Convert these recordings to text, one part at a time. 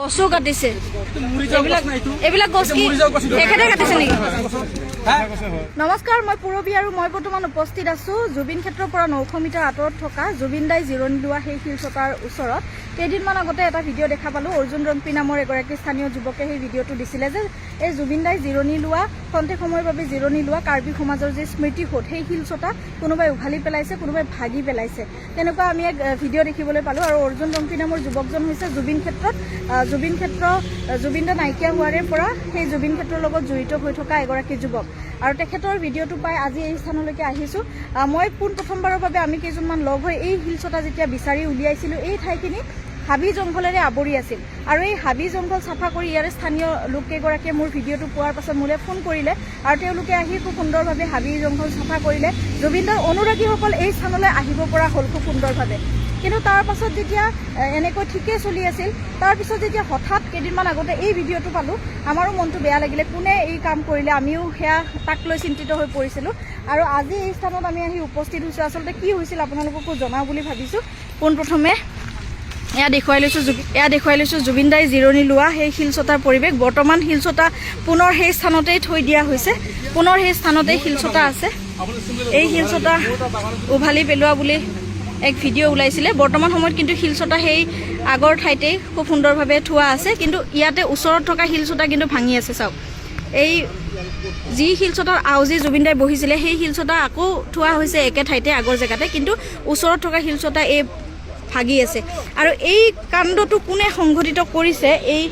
গছও কাটিছে এইবিলাক গছ কি এখেতে কাটিছে নেকি? নমস্কাৰ, মই পূৰবী আৰু মই বৰ্তমান উপস্থিত আছো জুবিন ক্ষেত্ৰৰ পৰা 900 মিটাৰ আঁতৰত থকা জুবিন দাই জিৰণি লোৱা সেই শিলচটাৰ ওচৰত। কেইদিনমান আগতে এটা ভিডিঅ' দেখা পালো। অৰ্জুন ৰংপি নামৰ এগৰাকী স্থানীয় যুৱকে সেই ভিডিঅ'টো দিছিলে যে এই জুবিন দাই জিৰণি লোৱা খন্তেক সময়ৰ বাবে জিৰণি লোৱা কাৰ্বি সমাজৰ যে স্মৃতিসৌধ সেই শিলচটা কোনোবাই উঘালি পেলাইছে, কোনোবাই ভাগি পেলাইছে, তেনেকুৱা আমি এক ভিডিঅ' দেখিবলৈ পালো। আৰু অৰ্জুন ৰংপি নামৰ যুৱকজন হৈছে জুবিন দা নাইকিয়া হোৱাৰে পৰা সেই জুবিন ক্ষেত্ৰৰ লগত জড়িত হৈ থকা এগৰাকী যুৱক। আৰু তেখেতৰ ভিডিঅ'টো পাই আজি এই স্থানলৈকে আহিছো। মই পোনপ্ৰথমবাৰৰ বাবে আমি কেইজনমান লগ হৈ এই শিলচটা যেতিয়া বিচাৰি উলিয়াইছিলো, এই ঠাইখিনি হাবি জংঘলেৰে আৱৰি আছিল। আৰু এই হাবি জংঘল চাফা কৰি ইয়াৰে স্থানীয় লোককেইগৰাকীয়ে মোৰ ভিডিঅ'টো পোৱাৰ পাছত মোলৈ ফোন কৰিলে আৰু তেওঁলোকে আহি খুব সুন্দৰভাৱে হাবি জংঘল চাফা কৰিলে। জুবিনদাৰ অনুৰাগীসকল এই স্থানলৈ আহিব পৰা হ'ল খুব সুন্দৰভাৱে। কিন্তু তাৰ পাছত যেতিয়া এনেকৈ ঠিকেই চলি আছিল, তাৰপিছত যেতিয়া হঠাৎ কেইদিনমান আগতে এই ভিডিঅ'টো পালোঁ, আমাৰো মনটো বেয়া লাগিলে। কোনে এই কাম কৰিলে, আমিও সেয়া তাক লৈ চিন্তিত হৈ পৰিছিলোঁ। আৰু আজি এই স্থানত আমি আহি উপস্থিত হৈছোঁ। আচলতে কি হৈছিল আপোনালোককো জনাওঁ বুলি ভাবিছোঁ। পোনপ্ৰথমে এয়া দেখুৱাই লৈছোঁ জুবিন দাই জিৰণি লোৱা সেই শিলচটাৰ পৰিৱেশ। বৰ্তমান শিলচটা পুনৰ সেই স্থানতেই থৈ দিয়া হৈছে, পুনৰ সেই স্থানতেই শিলচটা আছে। এই শিলচটা উভালি পেলোৱা বুলি এক ভিডিঅ' ওলাইছিলে। বৰ্তমান সময়ত কিন্তু শিলচটা সেই আগৰ ঠাইতেই খুব সুন্দৰভাৱে থোৱা আছে, কিন্তু ইয়াতে ওচৰত থকা শিলচটা কিন্তু ভাঙি আছে। চাওক, এই যি শিলচটাৰ আউজি জুবিন দাই বহিছিলে সেই শিলচটা আকৌ থোৱা হৈছে একে ঠাইতে আগৰ জেগাতে, কিন্তু ওচৰত থকা শিলচটা এই ভাগি আছে। আৰু এই কাণ্ডটো কোনে সংঘটিত কৰিছে, এই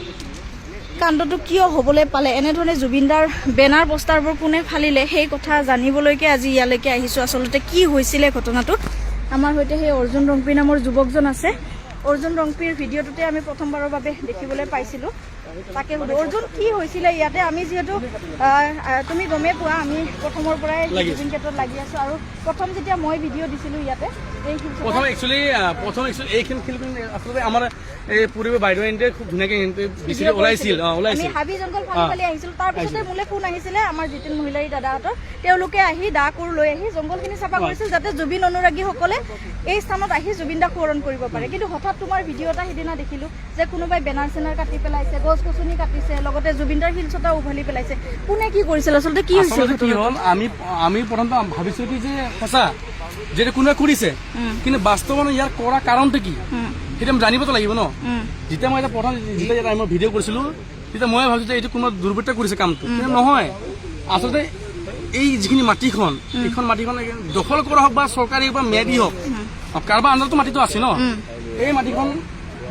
কাণ্ডটো কিয় হ'বলৈ পালে, এনেধৰণে জুবিনদাৰ বেনাৰ পোষ্টাৰবোৰ কোনে ফালিলে, সেই কথা জানিবলৈকে আজি ইয়ালৈকে আহিছোঁ। আচলতে কি হৈছিলে ঘটনাটো। আমাৰ সৈতে সেই অৰ্জুন ৰংপি নামৰ যুৱকজন আছে। অৰ্জুন ৰংপিৰ ভিডিঅ'টোতে আমি প্ৰথমবাৰৰ বাবে দেখিবলৈ পাইছিলোঁ। তাকে সুধো, অৰ্জুন কি হৈছিলে ইয়াতে? আমি যিহেতু তুমি গমেই পোৱা, আমি প্ৰথমৰ পৰাই জুবিন ক্ষেত্ৰত লাগি আছোঁ। আৰু প্ৰথম যেতিয়া মই ভিডিঅ' দিছিলোঁ ইয়াতে প্ৰথম একচুৱেলি এইখিনি খেলখন আচলতে আমাৰ এই পূৰ্বে বাইদেউ এনে খুব ধুনীয়াকৈ ওলাইছিল। আমি হাবি জংঘল ফালি ফালি আহিছিলোঁ। তাৰপিছতে মোলৈ ফোন আহিছিলে আমাৰ জিতেন মহিলাৰী দাদাহঁতৰ। তেওঁলোকে আহি দা কোৰ লৈ আহি জংঘলখিনি চাফা কৰিছিল, যাতে জুবিন অনুৰাগীসকলে এই স্থানত আহি জুবিন দাক সোঁৱৰণ কৰিব পাৰে। কিন্তু হঠাৎ তোমাৰ ভিডিঅ' এটা সিদিনা দেখিলোঁ যে কোনোবাই বেনাৰ চেনাৰ কাটি পেলাইছে, গছ গছনি কাটিছে, লগতে জুবিনদাৰ শিলচটা উভালি পেলাইছে। কোনে কি কৰিছিল, আচলতে কি হৈছিল? কি হ'ল, আমি প্ৰথমতে ভাবিছোঁ কি যে সঁচা যেটা কোনোবাই কৰিছে, কিন্তু বাস্তৱত ইয়াৰ কৰা কাৰণটো কি সেইটো আমি জানিবতো লাগিব ন। যেতিয়া মই প্ৰথম যেতিয়া মই ভিডিঅ' কৰিছিলোঁ, তেতিয়া মই ভাবিছোঁ যে এইটো কোনোবা দুৰ্বৃত্তই কৰিছে কামটো, কিন্তু নহয়। আচলতে এই যিখিনি মাটিখন, এইখন মাটিখন দখল কৰা হওক বা চৰকাৰী বা ম্যাদী হওক, কাৰোবাৰ আণ্ডাৰতো মাটিটো আছে ন। এই মাটিখন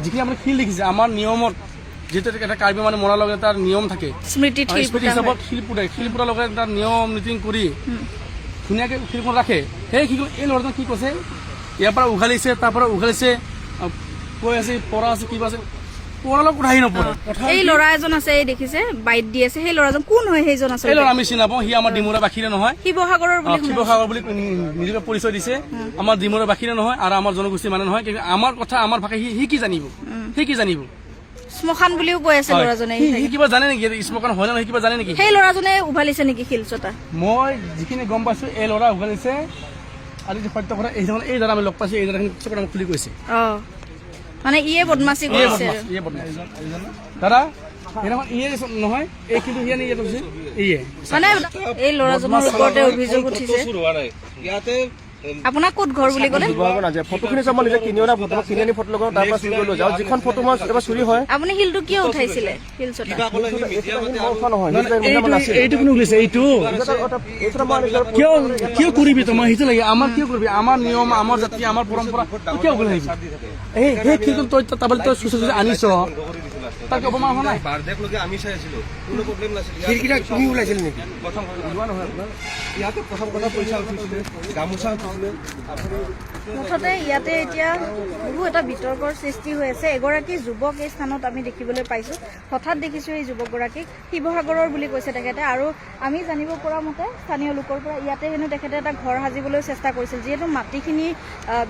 যিখিনি আপুনি শিল দেখিছে, আমাৰ নিয়মত যিহেতু এটা কাৰ্বি মানে মৰাৰ লগে তাৰ নিয়ম থাকে, স্মৃতি হিচাপত শিল পুতাৰ লগে তাৰ নিয়ম নীতি কৰি ধুনীয়াকৈ শিলখন ৰাখে। সেই শিল এই ল'ৰাজন কি কৈছে, ইয়াৰ পৰা উঘালিছে, তাৰ পৰা উঘালিছে, কৈ আছে পৰা আছে, কিবা আছে, পৰালক উঠাই নপৰে। এই ল'ৰা এজন আছে, এই দেখিছে বাইট দি আছে, সেই ল'ৰাজন কোন হয়? সেইজন আছে, এই ল'ৰা আমি চিনি নাপাওঁ। সি আমাৰ ডিমৌৰা বাসীৰে নহয়, শিৱসাগৰ বুলি নিজকে পৰিচয় দিছে। আমাৰ ডিমৌৰা বাসীৰে নহয় আৰু আমাৰ জনগোষ্ঠীৰ মানে নহয়। কিন্তু আমাৰ কথা, আমাৰ ভাষা সি কি জানিব, শ্মশান বুলিও কৈ আছে ল'ৰাজনে। সি কিবা জানে নেকি শ্মশান হয় নে নহয়, কিবা জানে নেকি? সেই ল'ৰাজনে উভালিছে নেকি শিলচটা? মই যিখিনি গম পাইছো, এই ল'ৰা উভালিছে। আৰু সত্য কথা এই দাদা আমি লগ পাইছো, এই দাদাখিনি চকুত আমাক খুলি কৈছে, মানে ইয়ে বদমাচি কৰিছে দাদা। ইয়ে নহয়, এই কিন্তু ইয়ে মানে এই ল'ৰাজনৰ ওপৰতে অভিযোগ উঠিছে। আপোনাৰ ক'ত ঘৰ বুলি ক'লে? ফটোখিনি চাব নিজে কিনি অনা ফটো, কিনি আনি ফটো লগাওঁ, তাৰ পৰা চুৰি কৰি লৈ যাওঁ। যিখন ফটো মই কেতিয়াবা চুৰি হয়। আপুনি শিলটো কিয় উঠাইছিলে? এইটো কোনে উলিয়াইছে? এইটো কিয় কৰিবি তই? মই সেইটো লাগে, আমাৰ কিয় কৰিবি? আমাৰ নিয়ম, আমাৰ জাতি, আমাৰ পৰম্পৰা কিয় উলিয়াবি? সেই শিলটো তই তই চুচি আনিছ, তাক অপমান হোৱা নাই? আমি চাই আছিলো, কোনো প্ৰব্লেম নাছিল। শিলকেইটা তুমি ওলাইছিল নেকি? প্ৰথম নহয়, ইয়াতে প্ৰথম কথা পইচা উঠিছিলে, গামোচা উঠিছিলে। মুঠতে ইয়াতে এতিয়া বহু এটা বিতৰ্কৰ সৃষ্টি হৈ আছে। এগৰাকী যুৱক এই স্থানত আমি দেখিবলৈ পাইছোঁ। হঠাৎ দেখিছোঁ এই যুৱকগৰাকীক, শিৱসাগৰৰ বুলি কৈছে তেখেতে। আৰু আমি জানিব পৰা মতে স্থানীয় লোকৰ পৰা ইয়াতে হেনো তেখেতে এটা ঘৰ সাজিবলৈ চেষ্টা কৰিছিল, যিহেতু মাটিখিনি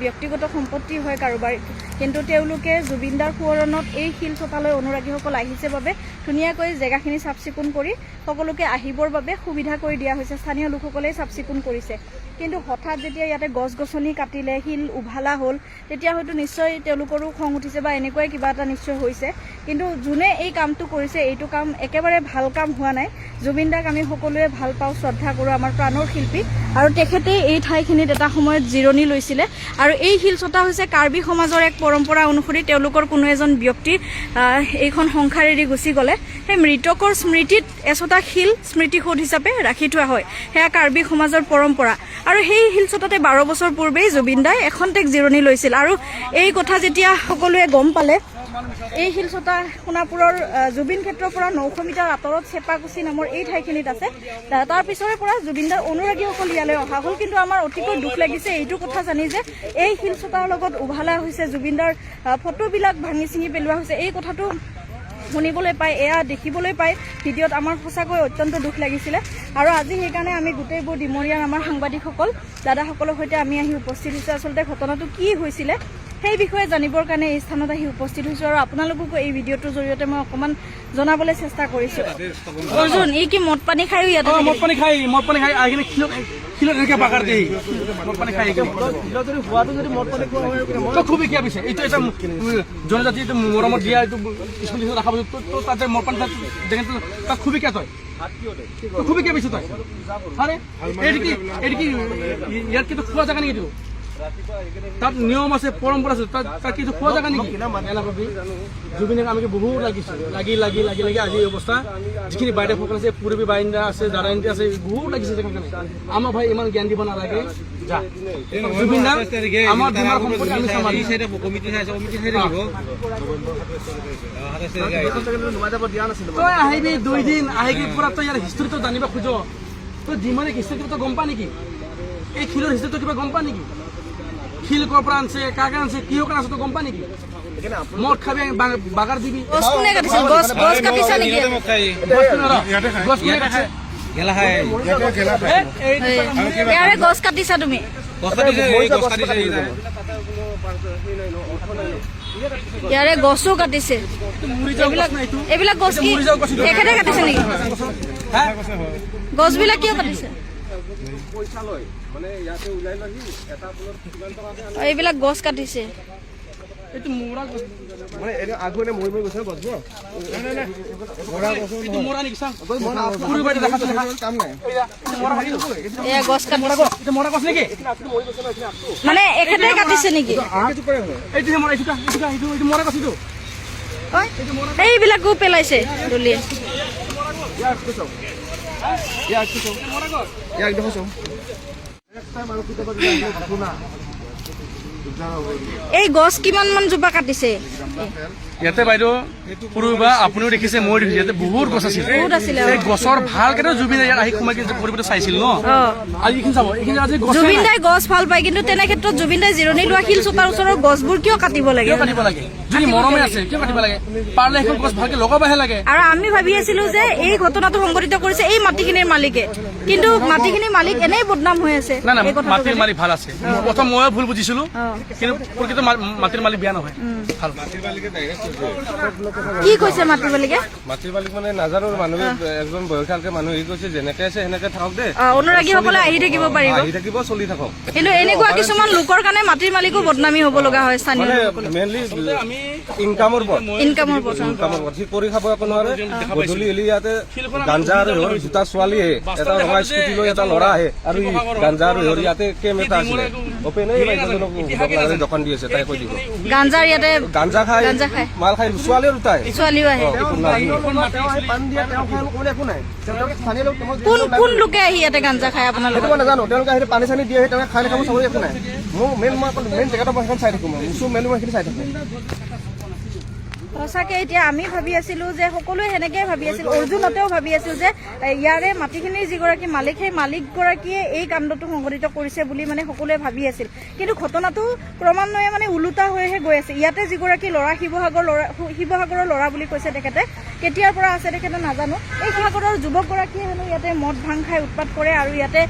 ব্যক্তিগত সম্পত্তি হয় কাৰোবাৰ। কিন্তু তেওঁলোকে জুবিনদাৰ সোঁৱৰণত এই শিলচটালৈ অনুৰাগীসকল আহিছে বাবে ধুনীয়াকৈ জেগাখিনি চাফ চিকুণ কৰি সকলোকে আহিবৰ বাবে সুবিধা কৰি দিয়া হৈছে। স্থানীয় লোকসকল কৰ্মচাৰীসকলেই চাফ চিকুণ কৰিছে কিন্তু হঠাৎ যেতিয়া ইয়াতে গছ গছনি কাটিলে শিল উভালা হ'ল তেতিয়া হয়তো নিশ্চয় তেওঁলোকৰো খং উঠিছে বা এনেকুৱাই কিবা এটা নিশ্চয় হৈছে কিন্তু যোনে এই কামটো কৰিছে এইটো কাম একেবাৰে ভাল কাম হোৱা নাই জুবিন দাক আমি সকলোৱে ভাল পাওঁ শ্ৰদ্ধা কৰোঁ আমাৰ প্ৰাণৰ শিল্পী আৰু তেখেতে এই ঠাইখিনিত এটা সময়ত জিৰণি লৈছিলে আৰু এই শিলচটা হৈছে কাৰ্বি সমাজৰ এক পৰম্পৰা অনুসৰি তেওঁলোকৰ কোনো এজন ব্যক্তি এইখন সংসাৰ এৰি গুচি গ'লে সেই মৃতকৰ স্মৃতিত এচটা শিল স্মৃতিসৌধ হিচাপে ৰাখি থোৱা হয় সেয়া কাৰ্বি সমাজৰ পৰম্পৰা আৰু সেই শিলচটাতে 12 বছৰ পূৰ্বেই জুবিন দাই এখন্তেক জিৰণি লৈছিল আৰু এই কথা যেতিয়া সকলোৱে গম পালে এই শিলচটা সোণাপুৰৰ জুবিন ক্ষেত্ৰৰ পৰা 900 মিটাৰ আঁতৰত চেপাকুচি নামৰ এই ঠাইখিনিত আছে তাৰ পিছৰে পৰা জুবিন দাৰ অনুৰাগীসকল ইয়ালৈ অহা হ'ল কিন্তু আমাৰ অতিকৈ দুখ লাগিছে এইটো কথা জানি যে এই শিলচটাৰ লগত উভালা হৈছে জুবিন দাৰ ফটোবিলাক ভাঙি চিঙি পেলোৱা হৈছে এই কথাটো শুনিবলৈ পাই এয়া দেখিবলৈ পাই ভিডিঅ'ত আমাৰ সঁচাকৈ অত্যন্ত দুখ লাগিছিলে আৰু আজি সেইকাৰণে আমি গোটেইবোৰ ডিমৰীয়াৰ আমাৰ সাংবাদিকসকল দাদাসকলৰ সৈতে আমি আহি উপস্থিত হৈছোঁ আচলতে ঘটনাটো কি হৈছিলে সেই বিষয়ে জানিবৰ কাৰণে এই স্থানত আহি উপস্থিত হৈছোঁ আৰু আপোনালোককো এই ভিডিঅ'টোৰ জৰিয়তে মই অকণমান জনাবলৈ চেষ্টা কৰিছোঁ অৰ্জুন এই কি মদ পানী খায়ো ইয়াতে মদ পানী খাই আহি কিনে এনেকৈ বাগাৰ দিয়ে মদ পানী খাই খুবেই কিয় পিছে এইটো এটা জনজাতি এইটো মৰমত দিয়া এইটো স্কুল ৰখা তো তাতে মদ পানী দেখে তাক খুবেই কিয় তই খুবেই কিয় পিছে তই আরে এইটো কি ইয়াত কিন্তু খোৱা জেগা নেকি এইটো তাত নিয়ম আছে পৰম্পৰা আছে তাত কিছু খোৱা জেগা নেকি জুবিনক আমি বহুত লাগিছে লাগি আজি এই অৱস্থা যিখিনি বাইদেউসকল আছে পূৰ্বী বাৰিন্দা আছে দাদাইন্দা আছে বহুত লাগিছে জেগা কাৰণে আমাক ভাই ইমান জ্ঞান দিব নালাগে যা জুবিন দা আমাৰ দিনৰ সম্পত্তি আমি সমাধি তই আহিবি 2 দিন আহি পুৰা তই ইয়াৰ হিষ্ট্ৰীটো জানিব খোজ তই যিমানে হিষ্ট্ৰীটো গম পা নেকি এই শিলৰ হিষ্ট্ৰীটো কিবা গম পা নেকি শিল কৰ পৰা আনছে কাকে আনছে কিহৰ কাৰণে আছে তই গম পা নেকি মদ খাবি বাগাৰ দিবি গছ কোনে কাটিছে গছ কাটিছে নেকি গছ কোনে কাটিছে গেলা খাই ইয়াৰে গছ কাটিছা তুমি ইয়াৰে গছো কাটিছে এইবিলাক গছ কি তেখেতে কাটিছে নেকি গছবিলাক কিয় কাটিছে এইবিলাক গছ কাটিছে এইটো মোৰা গছ মানে এনে আগুনে মই গৈছে গছবোৰ এইটো মোৰা নেকি চাং পুৰি বাই দেখা কাম নাই এ গছ কাটিছে এইটো মোৰা গছ নেকি মানে এখেতে কাটিছে নেকি এইটো মোৰা এইটো মোৰা গছ এইটো এইবিলাকো পেলাইছে দলিয়ে এই গছ কিমান মান জোপা কাটিছে ইয়াতে বাইদেউ পুৰুবা আপুনিও দেখিছে মই দেখিছো ইয়াতে বহুত গছ আছিল এই গছৰ ভালকে জুবিন ইয়াত আহি সোমাই কিনে পৰিৱেশটো চাইছিল ন আজি এইখিনি চাব এইখিনি আজি জুবিন দাই গছ ভাল পায় কিন্তু তেনে ক্ষেত্ৰত জুবিন দাই জিৰণি লোৱা শিলচটাৰ ওচৰৰ গছবোৰ কিয় কাটিব লাগে যদি মৰমে আছে কিয় কাটিব লাগে পাৰিলে এখন গছ ভালকে লগাবহে লাগে আৰু আমি ভাবি আছিলো যে এই ঘটনাটো সংঘটিত কৰিছে এই মাটিখিনিৰ মালিকে কিন্তু মাটিখিনিৰ মালিক এনেই বদনাম হৈ আছে না মাটিৰ মালিক ভাল আছে প্ৰথম ময়ো ভুল বুজিছিলো কিন্তু প্ৰকৃত মাটিৰ মালিক বেয়া নহয় ভাল কি কৈছে মাটিৰ মালিকে মানে নাজানো মানুহে একজন বয়সালকে মানুহ ই কৈছে যেনেকে আছে সেনেকে থাকক দে অনুৰাগীসকলে আহি থাকিব পাৰিব আহি থাকিব চলি থাকক কিন্তু এনেকুৱা কিছুমান লোকৰ কাৰণে মাটিৰ মালিকো বদনামী হ'ব লগা হয় স্থানীয় মেইনলি ইনকামৰ পথ সি কৰি খাব একো নোৱাৰে গধূলি এলি ইয়াতে গাঞ্জা আৰু দুটা ছোৱালী আহে এটা ৰঙা স্কুটি লৈ এটা ল'ৰা আহে আৰু গাঞ্জা আৰু ইয়াতে কেম এটা আছিলে অপেনে দোকান দি আছে তাই কৈ দিব গাঞ্জাৰ ইয়াতে গাঞ্জা খাই মাল খাই ছোৱালীও দুটাই ছোৱালীও আহে কোন লোকে আহি ইয়াতে গাঞ্জা খায় আপোনালোকে নাজানো তেওঁলোকে আহি পানী চানী দিয়ে তেওঁলোকে খাই নাখাব চাবলৈ একো নাই মোৰ মেইন জেগাটো মই চাই থাকো মই মেইন মই সেইখিনি চাই থাকো সঁচাকে এতিয়া আমি ভাবি আছিলো যে সকলোৱে সেনেকে ভাবি আছিল অৰ্জুনতেও ভাবি আছিল যে ইয়াৰে মাটিখিনিৰ যিগৰাকী মালিক সেই মালিকগৰাকীয়ে এই কাণ্ডটো সংঘটিত কৰিছে বুলি মানে সকলোৱে ভাবি আছিল কিন্তু ঘটনাটো ক্ৰমান্বয়ে মানে ওলোটা হৈহে গৈ আছে ইয়াতে যিগৰাকী ল'ৰা শিৱসাগৰৰ ল'ৰা বুলি কৈছে তেখেতে কেতিয়াৰ পৰা আছে তেখেতে নাজানো। এই শিৱসাগৰৰ যুৱকগৰাকীয়ে হেনো ইয়াতে মদ ভাং খাই উৎপাত কৰে আৰু ইয়াতে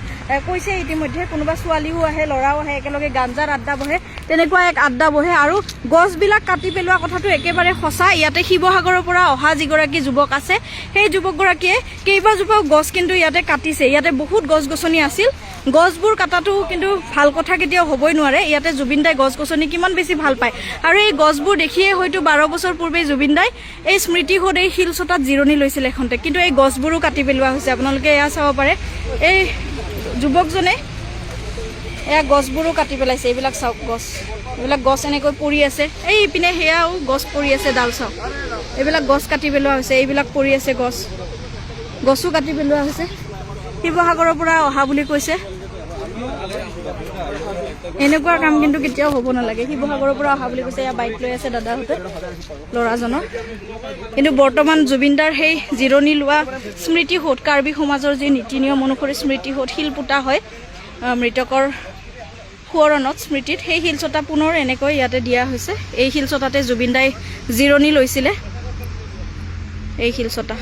কৈছে ইতিমধ্যে কোনোবা ছোৱালীও আহে ল'ৰাও আহে একেলগে গাঞ্জাৰ আড্ডা বহে, তেনেকুৱা এক আড্ডা বহে আৰু গছবিলাক কাটি পেলোৱা কথাটো একেবাৰে সঁচা। ইয়াতে শিৱসাগৰৰ পৰা অহা যিগৰাকী যুৱক আছে সেই যুৱকগৰাকীয়ে কেইবাজোপাও গছ কিন্তু ইয়াতে কাটিছে। ইয়াতে বহুত গছ গছনি আছিল, গছবোৰ কটাটো কিন্তু ভাল কথা কেতিয়াও হ'বই নোৱাৰে। ইয়াতে জুবিন দাই গছ গছনি কিমান বেছি ভাল পায় আৰু এই গছবোৰ দেখিয়ে হয়তো 12 বছৰ পূৰ্বে জুবিন দাই এই স্মৃতি হৈ এই শিলচটাত জিৰণি লৈছিল এখনতে, কিন্তু এই গছবোৰো কাটি পেলোৱা হৈছে। আপোনালোকে এয়া চাব পাৰে, এই যুৱকজনে এয়া গছবোৰো কাটি পেলাইছে। এইবিলাক চাওক গছ, এইবিলাক গছ এনেকৈ পৰি আছে, এই ইপিনে সেয়াও গছ পৰি আছে, ডাল চাওক, এইবিলাক গছ কাটি পেলোৱা হৈছে, এইবিলাক পৰি আছে গছো কাটি পেলোৱা হৈছে। শিৱসাগৰৰ পৰা অহা বুলি কৈছে, এনেকুৱা কাম কিন্তু কেতিয়াও হ'ব নালাগে। শিৱসাগৰৰ পৰা অহা বুলি কৈছে, এয়া বাইক লৈ আছে দাদাহঁতে ল'ৰাজনৰ। কিন্তু বৰ্তমান জুবিনদাৰ সেই জিৰণি লোৱা স্মৃতিসৌধ, কাৰ্বি সমাজৰ যি নীতি নিয়ম অনুসৰি স্মৃতিসৌধ শিল পোতা হয় মৃতকৰ সোঁৱৰণত স্মৃতিত, সেই শিলচটা পুনৰ এনেকৈ ইয়াতে দিয়া হৈছে। এই শিলচটাতে জুবিন দাই জিৰণি লৈছিলে, এই শিলচটা।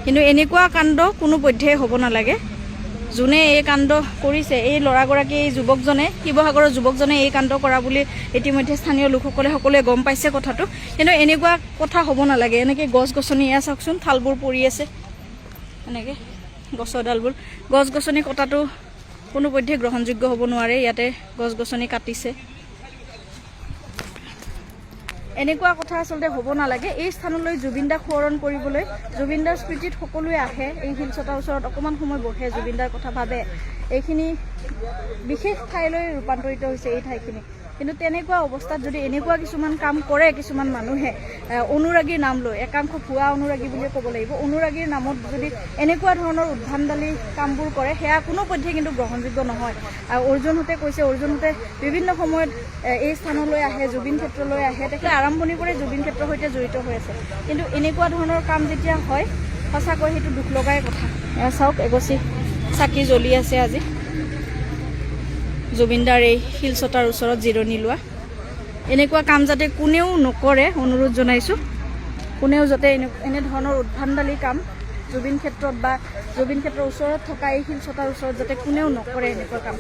কিন্তু এনেকুৱা কাণ্ড কোনো পধ্যেই হ'ব নালাগে। যোনে এই কাণ্ড কৰিছে, এই ল'ৰাগৰাকী, এই যুৱকজনে, শিৱসাগৰৰ যুৱকজনে এই কাণ্ড কৰা বুলি ইতিমধ্যে স্থানীয় লোকসকলে সকলোৱে গম পাইছে কথাটো। কিন্তু এনেকুৱা কথা হ'ব নালাগে। এনেকৈ গছ গছনি এয়া চাওকচোন, থালবোৰ পৰি আছে এনেকৈ গছৰ ডালবোৰ, গছ গছনি কটাটো কোনো পধ্যে গ্ৰহণযোগ্য হ'ব নোৱাৰে। ইয়াতে গছ গছনি কাটিছে, এনেকুৱা কথা আচলতে হ'ব নালাগে। এই স্থানলৈ জুবিন দাক সোঁৱৰণ কৰিবলৈ, জুবিন দাৰ স্মৃতিত সকলোৱে আহে, এই শিলচটাৰ ওচৰত অকণমান সময় বহে, জুবিন দাৰ কথা ভাবে। এইখিনি বিশেষ ঠাইলৈ ৰূপান্তৰিত হৈছে এই ঠাইখিনি। কিন্তু তেনেকুৱা অৱস্থাত যদি এনেকুৱা কিছুমান কাম কৰে কিছুমান মানুহে, অনুৰাগীৰ নাম লৈ, একাংশ ভুৱা অনুৰাগী বুলিয়ে ক'ব লাগিব, অনুৰাগীৰ নামত যদি এনেকুৱা ধৰণৰ উদ্ভণ্ডালি কামবোৰ কৰে, সেয়া কোনো পধ্যে কিন্তু গ্ৰহণযোগ্য নহয়। অৰ্জুনহঁতে কৈছে, অৰ্জুনহঁতে বিভিন্ন সময়ত এই স্থানলৈ আহে, জুবিন ক্ষেত্ৰলৈ আহে, তেখেতে আৰম্ভণিৰ পৰাই জুবিন ক্ষেত্ৰৰ সৈতে জড়িত হৈ আছে। কিন্তু এনেকুৱা ধৰণৰ কাম যেতিয়া হয়, সঁচাকৈ সেইটো দুখ লগাই কথা। এয়া চাওক, এগছি চাকি জ্বলি আছে আজি জুবিনদাৰ এই শিলচটাৰ ওচৰত জিৰণি লোৱা। এনেকুৱা কাম যাতে কোনেও নকৰে অনুৰোধ জনাইছোঁ। কোনেও যাতে এনেধৰণৰ উদ্ভণ্ডালি কাম জুবিন ক্ষেত্ৰত বা জুবিন ক্ষেত্ৰৰ ওচৰত থকা এই শিলচটাৰ ওচৰত যাতে কোনেও নকৰে এনেকুৱা কাম।